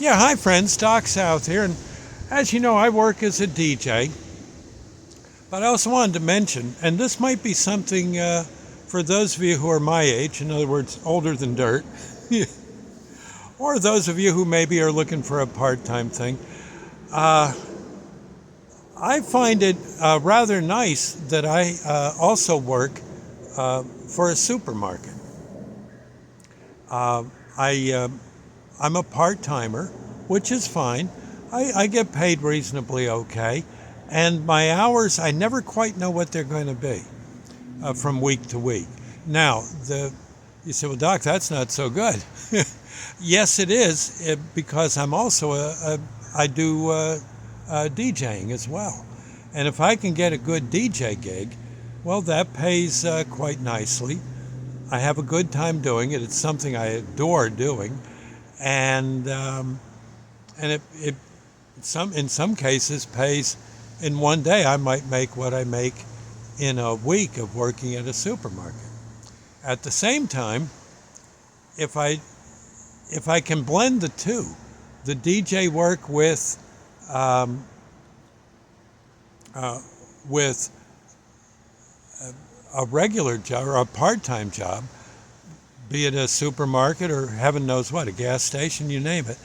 Yeah, hi friends, Doc South here, and as you know, I work as a DJ, but I also wanted to mention, and this might be something for those of you who are my age, in other words, older than dirt, or those of you who maybe are looking for a part-time thing. Uh, I find it rather nice that I also work for a supermarket. Uh, I I'm a part-timer, which is fine. I get paid reasonably okay, and my hours I never quite know what they're going to be from week to week. Now, you say, well, Doc, that's not so good. Yes, it is because I'm also I do DJing as well, and if I can get a good DJ gig, well, that pays quite nicely. I have a good time doing it. It's something I adore doing, and it in some cases pays in one day. I might make what I make in a week of working at a supermarket. At the same time, if I if I can blend the two, the DJ work um, uh, with a regular job or a part-time job, be it a supermarket or heaven knows what, a gas station, you name it.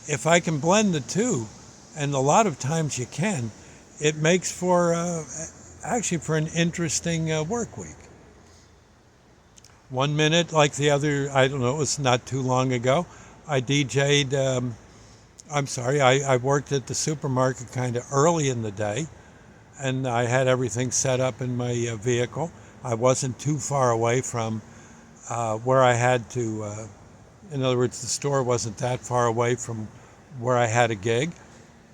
If I can blend the two, and a lot of times you can, it makes for actually for an interesting work week. One minute, like the other, I don't know, it was not too long ago, I DJ'd, I worked at the supermarket kind of early in the day, and I had everything set up in my vehicle. I wasn't too far away from where I had to, in other words, the store wasn't that far away from where I had a gig.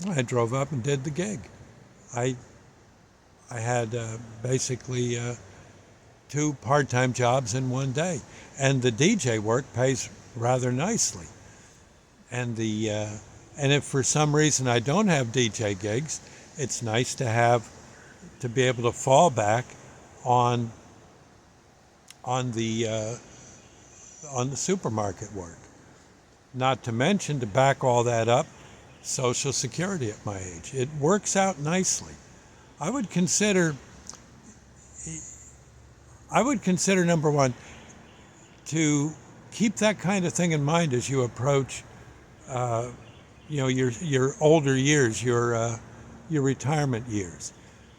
I drove up and did the gig. I I had basically two part-time jobs in one day, and the DJ work pays rather nicely. And the and if for some reason I don't have DJ gigs, it's nice to have to be able to fall back on on the uh, on the supermarket work. Not to mention to back all that up, Social Security at my age. It works out nicely. I would consider I would consider number one to keep that kind of thing in mind as you approach, uh, your older years, your retirement years.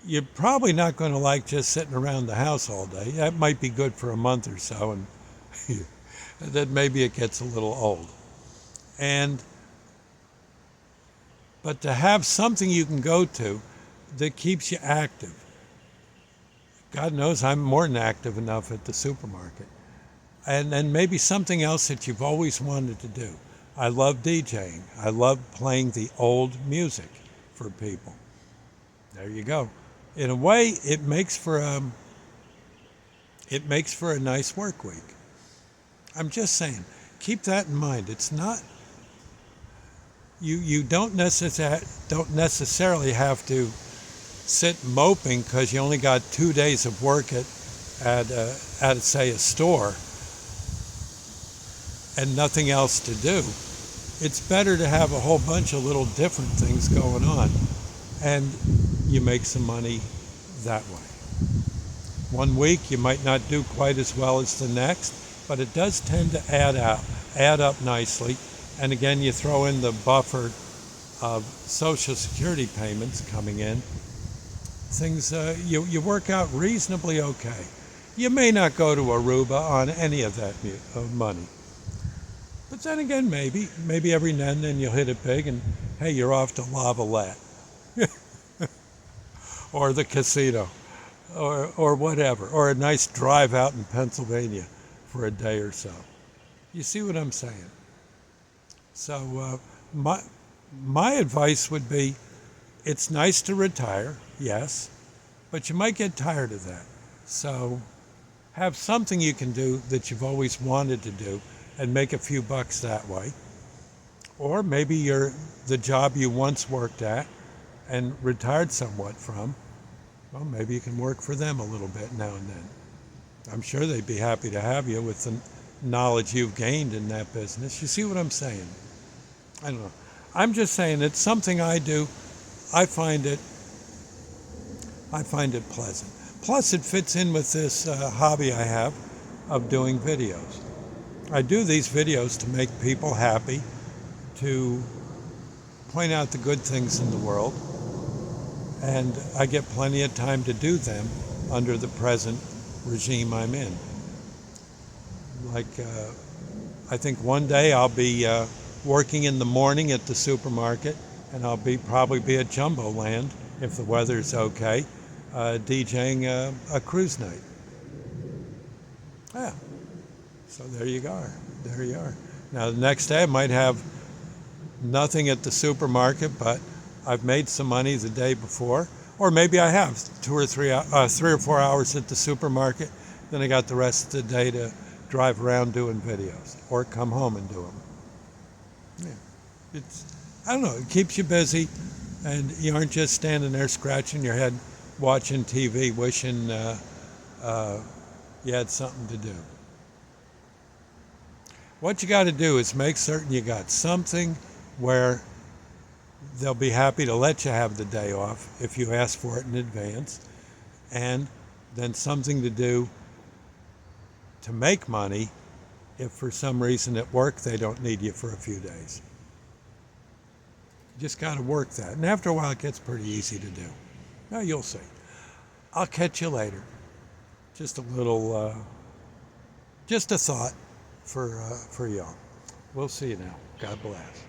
You're probably not going to like just sitting around the house all day. That might be good for a month or so, and then maybe it gets a little old. And but to have something you can go to that keeps you active. God knows I'm more than active enough at the supermarket. And then maybe something else that you've always wanted to do. I love DJing. I love playing the old music for people. There you go. In a way, it makes for a nice work week. I'm just saying, keep that in mind. It's not you don't necessarily have to sit moping because you only got 2 days of work at say a store and nothing else to do. It's better to have a whole bunch of little different things going on, and you make some money that way. One week you might not do quite as well as the next, but it does tend to add up nicely. And again, you throw in the buffer of Social Security payments coming in. Things you work out reasonably okay. You may not go to Aruba on any of that money, but then again, maybe every now and then you'll hit it big, and hey, you're off to La Valette or the casino, or whatever, or a nice drive out in Pennsylvania for a day or so. You see what I'm saying? So my advice would be, it's nice to retire, yes, but you might get tired of that. So have something you can do that you've always wanted to do and make a few bucks that way. Or maybe the job you once worked at and retired somewhat from, well, maybe you can work for them a little bit now and then. I'm sure they'd be happy to have you with the knowledge you've gained in that business. You see what I'm saying? I don't know. I'm just saying it's something I do. I find it I find it pleasant. Plus, it fits in with this hobby I have of doing videos. I do these videos to make people happy, to point out the good things in the world, and I get plenty of time to do them under the present regime I'm in. Like, I think one day I'll be working in the morning at the supermarket, and I'll probably be at Jumbo Land if the weather's okay, DJing a cruise night. Yeah, so there you go. There you are. Now the next day I might have nothing at the supermarket, but I've made some money the day before, or maybe I have 3 or 4 hours at the supermarket. Then I got the rest of the day to drive around doing videos, or come home and do them. Yeah, I don't know. It keeps you busy, and you aren't just standing there scratching your head, watching TV, wishing you had something to do. What you got to do is make certain you got something where they'll be happy to let you have the day off if you ask for it in advance, and then something to do to make money if for some reason at work they don't need you for a few days. You just got to work that, and after a while it gets pretty easy to do. Now you'll see. I'll catch you later. Just a little, just a thought for y'all. We'll see you now. God bless.